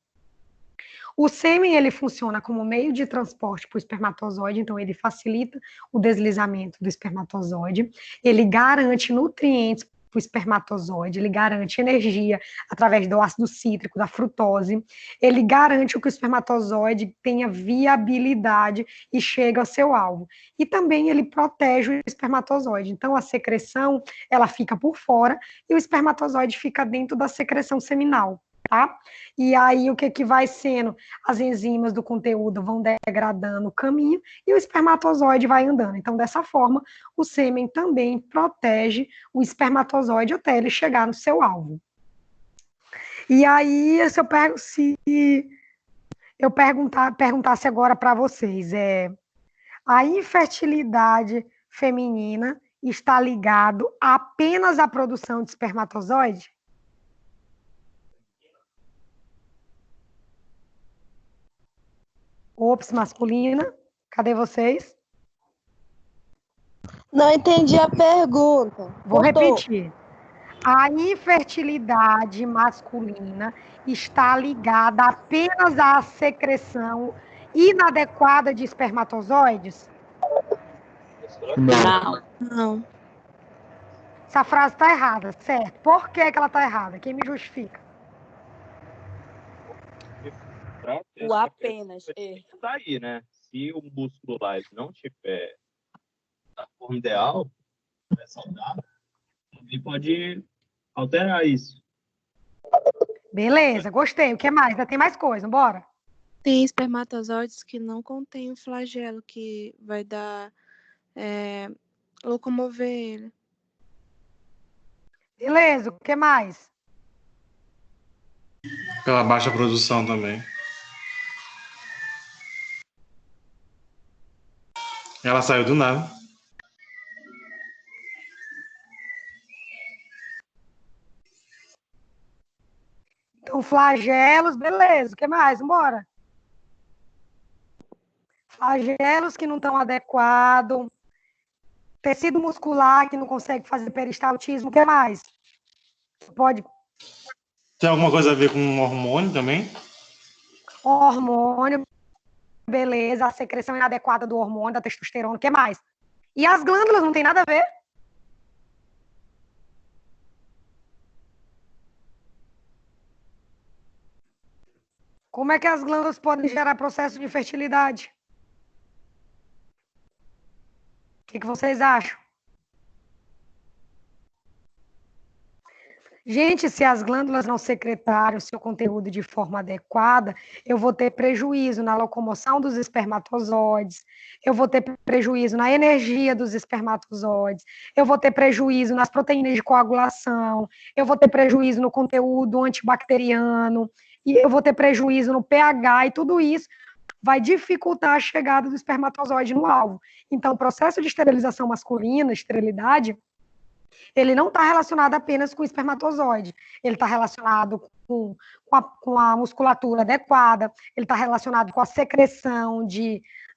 O sêmen, ele funciona como meio de transporte para o espermatozoide, então ele facilita o deslizamento do espermatozoide, ele garante nutrientes para o espermatozoide, ele garante energia através do ácido cítrico, da frutose, ele garante que o espermatozoide tenha viabilidade e chegue ao seu alvo. E também ele protege o espermatozoide, então a secreção, ela fica por fora e o espermatozoide fica dentro da secreção seminal. Tá? E aí o que vai sendo? As enzimas do conteúdo vão degradando o caminho e o espermatozoide vai andando. Então, dessa forma, o sêmen também protege o espermatozoide até ele chegar no seu alvo. E aí, se eu perguntasse agora para vocês, a infertilidade feminina está ligado apenas à produção de espermatozoide? Ops, masculina. Cadê vocês? Não entendi a pergunta. Vou Cortou. repetir. A infertilidade masculina está ligada apenas à secreção inadequada de espermatozoides? Não. Essa frase está errada, certo? Por que ela está errada? Quem me justifica? O apenas. Tá aí, né? Se o músculo lá não tiver da forma ideal, é saudável, também pode alterar isso. Beleza, gostei. O que mais? Ainda tem mais coisa, bora. Tem espermatozoides que não contêm o flagelo, que vai locomover ele. Beleza, o que mais? Pela baixa produção também. Ela saiu do nada. Então, flagelos, beleza. O que mais? Bora. Flagelos que não estão adequados. Tecido muscular que não consegue fazer peristaltismo. O que mais? Pode. Tem alguma coisa a ver com hormônio também? Hormônio, beleza. A secreção inadequada do hormônio, da testosterona. O que mais? E as glândulas não tem nada a ver? Como é que as glândulas podem gerar processo de fertilidade? O que vocês acham? Gente, se as glândulas não secretarem o seu conteúdo de forma adequada, eu vou ter prejuízo na locomoção dos espermatozoides, eu vou ter prejuízo na energia dos espermatozoides, eu vou ter prejuízo nas proteínas de coagulação, eu vou ter prejuízo no conteúdo antibacteriano, e eu vou ter prejuízo no pH, e tudo isso vai dificultar a chegada do espermatozoide no alvo. Então, o processo de esterilização masculina, esterilidade, ele não está relacionado apenas com o espermatozoide, ele está relacionado com a musculatura adequada, ele está relacionado com a secreção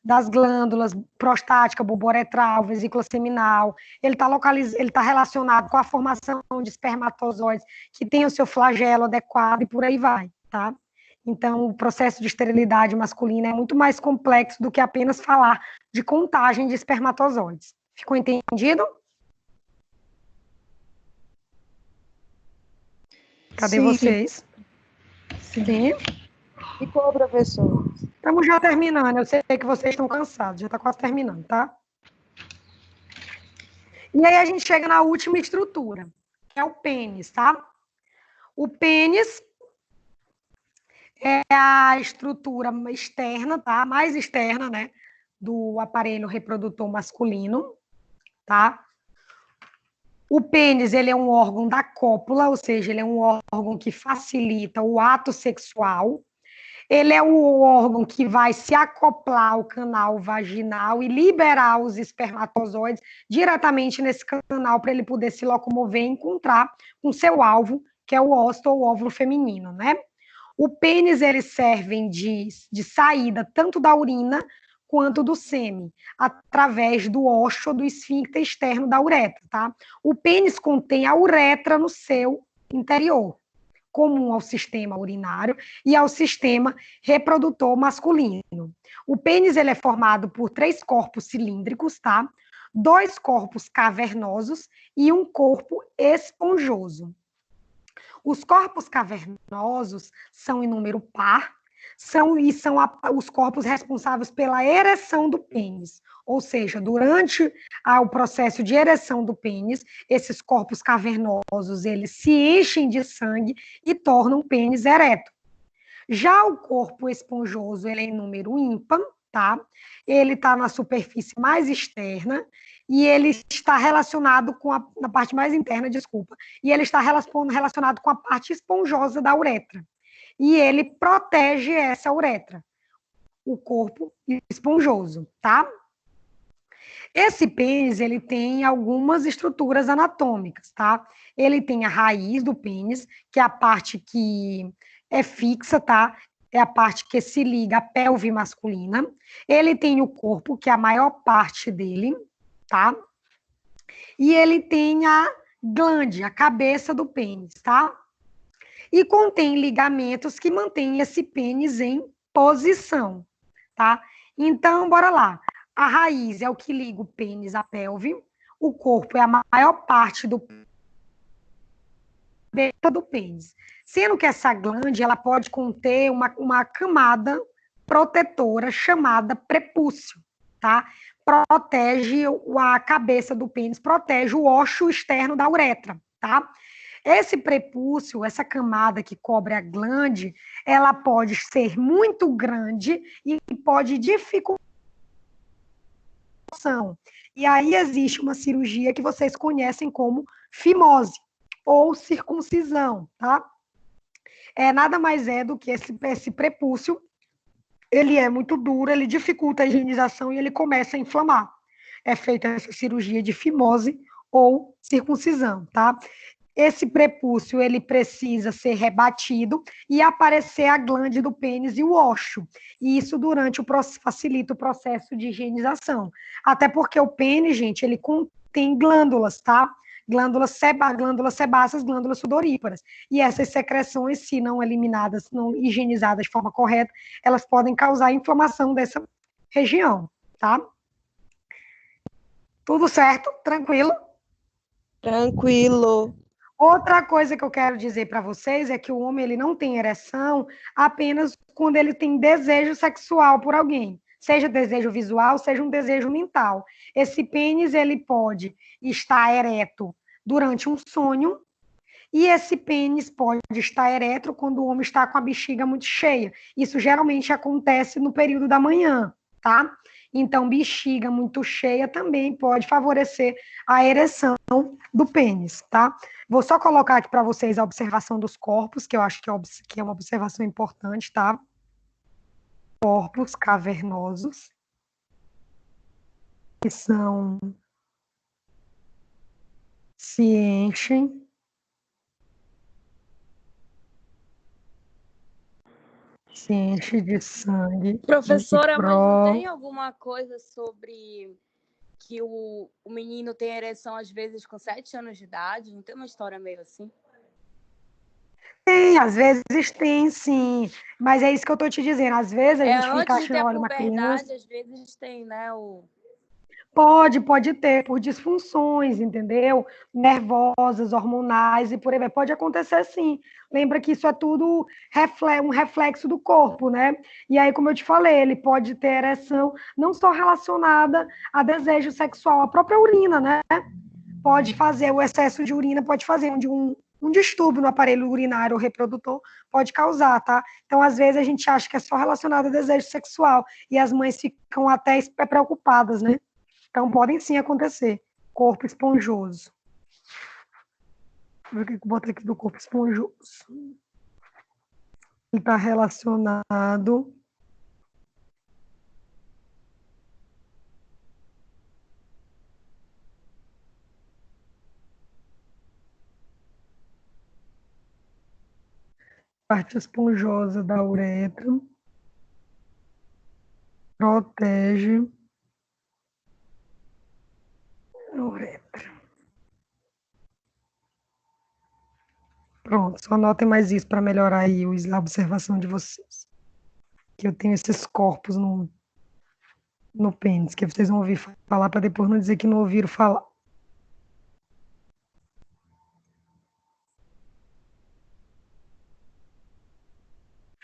das glândulas prostática, bulboretral, vesícula seminal, ele está relacionado com a formação de espermatozoides que tem o seu flagelo adequado e por aí vai, tá? Então, o processo de esterilidade masculina é muito mais complexo do que apenas falar de contagem de espermatozoides. Ficou entendido? Cadê vocês? Sim. Ficou, professor. Estamos já terminando. Eu sei que vocês estão cansados, já está quase terminando, tá? E aí a gente chega na última estrutura, que é o pênis, tá? O pênis é a estrutura externa, tá? Mais externa, né? Do aparelho reprodutor masculino, tá? O pênis, ele é um órgão da cópula, ou seja, ele é um órgão que facilita o ato sexual. Ele é o órgão que vai se acoplar ao canal vaginal e liberar os espermatozoides diretamente nesse canal para ele poder se locomover e encontrar com seu alvo, que é o óvulo ou óvulo feminino, né? O pênis, eles servem de saída tanto da urina quanto do sêmen, através do ósseo do esfíncter externo da uretra, tá? O pênis contém a uretra no seu interior, comum ao sistema urinário e ao sistema reprodutor masculino. O pênis, ele é formado por 3 corpos cilíndricos, tá? 2 corpos cavernosos e um corpo esponjoso. Os corpos cavernosos são em número par, são os corpos responsáveis pela ereção do pênis. Ou seja, durante o processo de ereção do pênis, esses corpos cavernosos, eles se enchem de sangue e tornam o pênis ereto. Já o corpo esponjoso, ele é em número ímpar, tá? Ele está na superfície mais externa e ele está relacionado na parte mais interna, desculpa, e ele está relacionado com a parte esponjosa da uretra. E ele protege essa uretra, o corpo esponjoso, tá? Esse pênis, ele tem algumas estruturas anatômicas, tá? Ele tem a raiz do pênis, que é a parte que é fixa, tá? É a parte que se liga à pelve masculina. Ele tem o corpo, que é a maior parte dele, tá? E ele tem a glande, a cabeça do pênis, tá? E contém ligamentos que mantêm esse pênis em posição, tá? Então, bora lá. A raiz é o que liga o pênis à pelve, o corpo é a maior parte do pênis. Sendo que essa glande, ela pode conter uma camada protetora chamada prepúcio, tá? protege a cabeça do pênis, protege o ósseo externo da uretra, tá? Esse prepúcio, essa camada que cobre a glande, ela pode ser muito grande e pode dificultar. E aí existe uma cirurgia que vocês conhecem como fimose ou circuncisão, tá? Nada mais é do que esse prepúcio, ele é muito duro, ele dificulta a higienização e ele começa a inflamar. É feita essa cirurgia de fimose ou circuncisão, tá? Esse prepúcio, ele precisa ser rebatido e aparecer a glande do pênis e o ósseo. E isso facilita o processo de higienização. Até porque o pênis, gente, ele contém glândulas, tá? Glândulas sebáceas, glândulas sudoríparas. E essas secreções, se não eliminadas, não higienizadas de forma correta, elas podem causar inflamação dessa região, tá? Tudo certo? Tranquilo? Tranquilo. Outra coisa que eu quero dizer para vocês é que o homem ele não tem ereção apenas quando ele tem desejo sexual por alguém, seja desejo visual, seja um desejo mental. Esse pênis ele pode estar ereto durante um sonho e esse pênis pode estar ereto quando o homem está com a bexiga muito cheia. Isso geralmente acontece no período da manhã, tá? Então, bexiga muito cheia também pode favorecer a ereção do pênis, tá? Vou só colocar aqui para vocês a observação dos corpos, que eu acho que é uma observação importante, tá? Corpos cavernosos, que se enchem de sangue. Professora, mas não tem alguma coisa sobre que o menino tem ereção às vezes com 7 anos de idade? Não tem uma história meio assim? Tem, às vezes tem, sim. Mas é isso que eu tô te dizendo. Às vezes a gente fica Antes de ter achando, a olha, uma puberdade, criança. às vezes tem, né? Pode ter, por disfunções, entendeu? Nervosas, hormonais e por aí vai. Pode acontecer sim. Lembra que isso é tudo um reflexo do corpo, né? E aí, como eu te falei, ele pode ter ereção não só relacionada a desejo sexual, a própria urina, né? Pode fazer, o excesso de urina pode fazer um distúrbio no aparelho urinário ou reprodutor, pode causar, tá? Então, às vezes, a gente acha que é só relacionado a desejo sexual e as mães ficam até preocupadas, né? Então, podem sim acontecer. Corpo esponjoso. Vou botar aqui do corpo esponjoso. Ele está relacionado parte esponjosa da uretra. Protege a uretra. Pronto, só anotem mais isso para melhorar aí a observação de vocês. Que eu tenho esses corpos no pênis, que vocês vão ouvir falar para depois não dizer que não ouviram falar.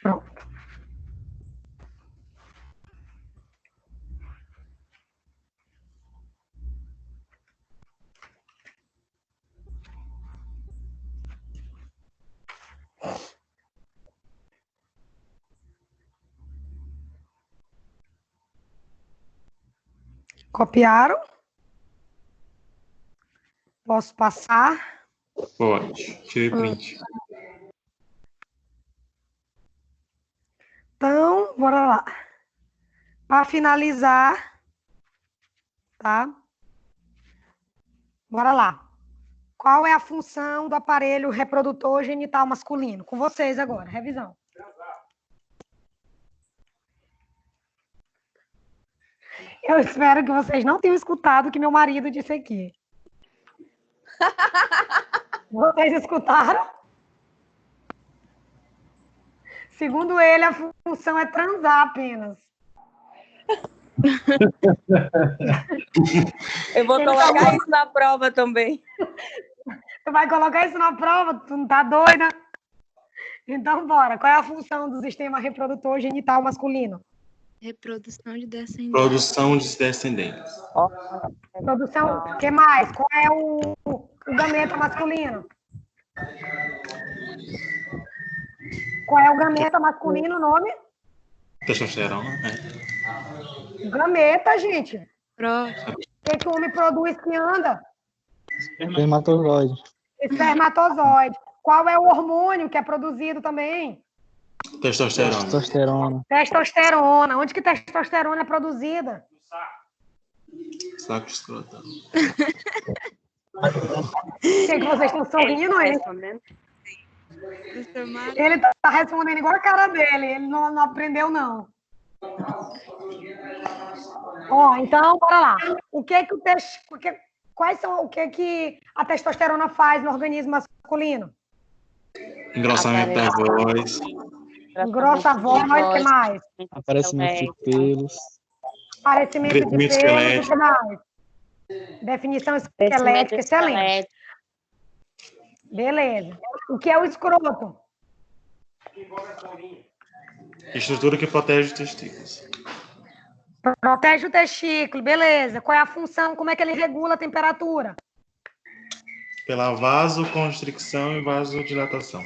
Pronto. Copiaram? Posso passar? Pode. Tirei print. Então, bora lá. Para finalizar, tá? Bora lá. Qual é a função do aparelho reprodutor genital masculino? Com vocês agora, revisão. Eu espero que vocês não tenham escutado o que meu marido disse aqui. Vocês escutaram? Segundo ele, a função é transar apenas. Eu vou colocar isso na prova também. Tu vai colocar isso na prova? Tu não tá doida? Então, bora. Qual é a função do sistema reprodutor genital masculino? Reprodução de descendentes. Produção de descendentes. Produção, o que mais? Qual é o gameta masculino? Qual é o gameta masculino, o nome? Testosterona, né? Gameta, gente. Próstata. O que o homem produz que anda? Espermatozoide. Espermatozoide. Qual é o hormônio que é produzido também? Testosterona. Testosterona. Testosterona. Onde que testosterona é produzida? Saco escrotal. O que vocês estão sorrindo aí? Ele tá respondendo igual a cara dele. Ele não aprendeu, não. Ó, então, bora lá. O que a testosterona faz no organismo masculino? Engrossamento da voz. Engrossa a voz, o que mais? Aparecimento de pelos. Aparecimento de Crescimento pelos, o que mais? Definição esquelética, excelente. Beleza. O que é o escroto? Estrutura que protege os testículos. Protege o testículo, beleza. Qual é a função? Como é que ele regula a temperatura? Pela vasoconstricção e vasodilatação.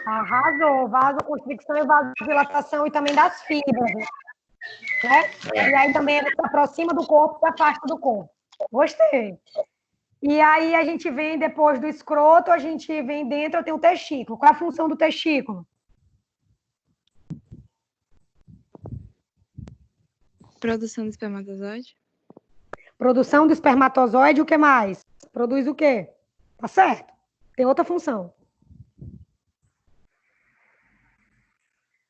Arrasou. Vasoconstricção e vasodilatação e também das fibras. Né? E aí também ele se aproxima do corpo e afasta do corpo. Gostei. E aí a gente vem depois do escroto, a gente vem dentro, eu tenho o testículo. Qual é a função do testículo? Produção do espermatozoide. Produção do espermatozoide, o que mais? Produz o quê? Tá certo. Tem outra função.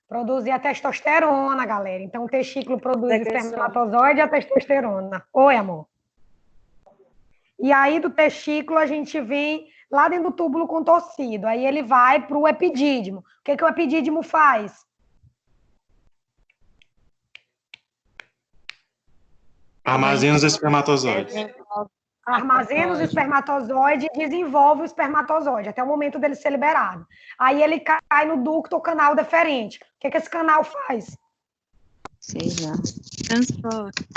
Produzir a testosterona, galera. Então, o testículo produz o espermatozoide e a testosterona. Oi, amor. E aí, do testículo, a gente vem lá dentro do túbulo contorcido. Aí, ele vai para o epidídimo. O que o epidídimo faz? Armazena os espermatozoides. Armazena os espermatozoides e desenvolve o espermatozoide até o momento dele ser liberado. Aí ele cai no ducto ou canal deferente. O que esse canal faz? Sei lá. Transporte.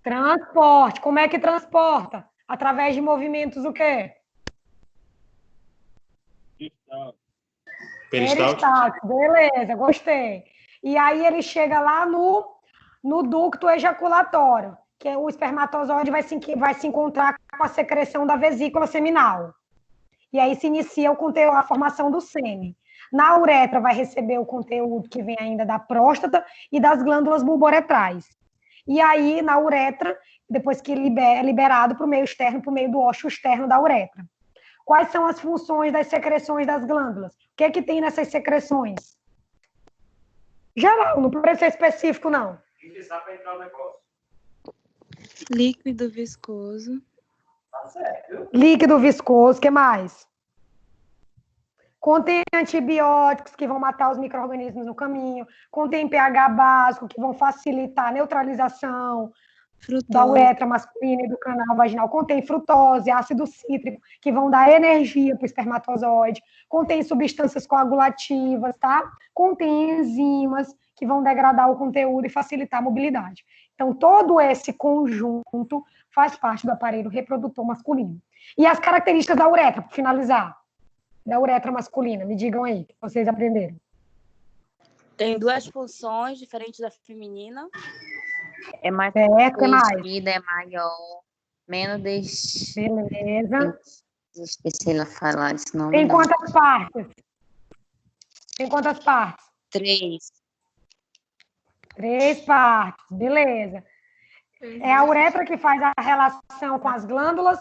Transporte. Como é que transporta? Através de movimentos o quê? Peristáltico. Beleza, gostei. E aí ele chega lá no ducto ejaculatório, que o espermatozoide vai se encontrar com a secreção da vesícula seminal. E aí se inicia a formação do sêmen. Na uretra vai receber o conteúdo que vem ainda da próstata e das glândulas bulboretrais. E aí, na uretra, depois que é liberado para o meio externo, para o meio do ósseo externo da uretra. Quais são as funções das secreções das glândulas? O que é que tem nessas secreções? Geral, não precisa ser específico, não. Líquido viscoso. Líquido viscoso, o que mais? Contém antibióticos que vão matar os micro-organismos no caminho, contém pH básico que vão facilitar a neutralização da uretra masculina e do canal vaginal, contém frutose, ácido cítrico, que vão dar energia para o espermatozoide, contém substâncias coagulativas, tá? Contém enzimas que vão degradar o conteúdo e facilitar a mobilidade. Então, todo esse conjunto faz parte do aparelho reprodutor masculino. E as características da uretra, para finalizar, da uretra masculina, me digam aí, que vocês aprenderam. Tem duas funções diferentes da feminina. É mais conhecida, é maior, menos Beleza. Esqueci ela falar esse nome. Tem quantas partes? Tem quantas partes? 3. 3 partes, beleza. É a uretra que faz a relação com as glândulas?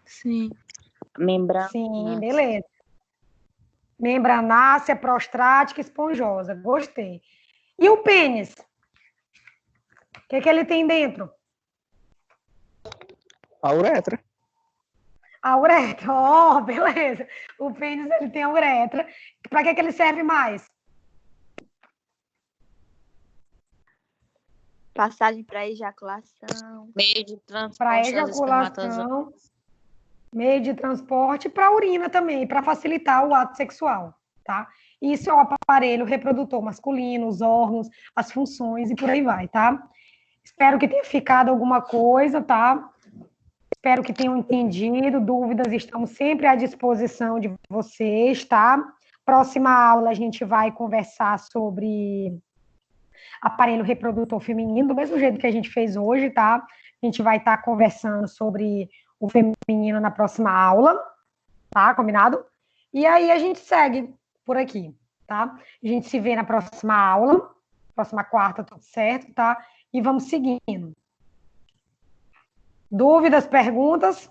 Sim. Membrana. Sim, beleza. Membranácea, prostática, esponjosa. Gostei. E o pênis? O que ele tem dentro? A uretra. A uretra. Oh, beleza. O pênis, ele tem a uretra. Para que ele serve mais? Passagem para ejaculação. Meio de transporte. Para ejaculação. Meio de transporte, para urina também, para facilitar o ato sexual, tá? Isso é o aparelho reprodutor masculino, os órgãos, as funções e por aí vai, tá? Espero que tenha ficado alguma coisa, tá? Espero que tenham entendido. Dúvidas, estamos sempre à disposição de vocês, tá? Próxima aula a gente vai conversar sobre aparelho reprodutor feminino, do mesmo jeito que a gente fez hoje, tá? A gente vai estar conversando sobre o feminino na próxima aula, tá? Combinado? E aí a gente segue por aqui, tá? A gente se vê na próxima aula, próxima quarta, tudo certo, tá? E vamos seguindo. Dúvidas, perguntas?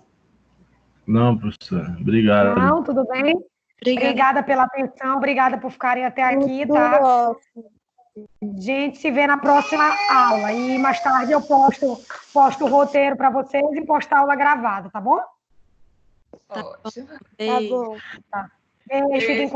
Não, professora. Obrigado. Não, tudo bem? Obrigada pela atenção, obrigada por ficarem até aqui, tá? Gente, se vê na próxima aula. E mais tarde eu posto o roteiro para vocês e posto a aula gravada, tá bom? Tá bom. Beijo, fiquem com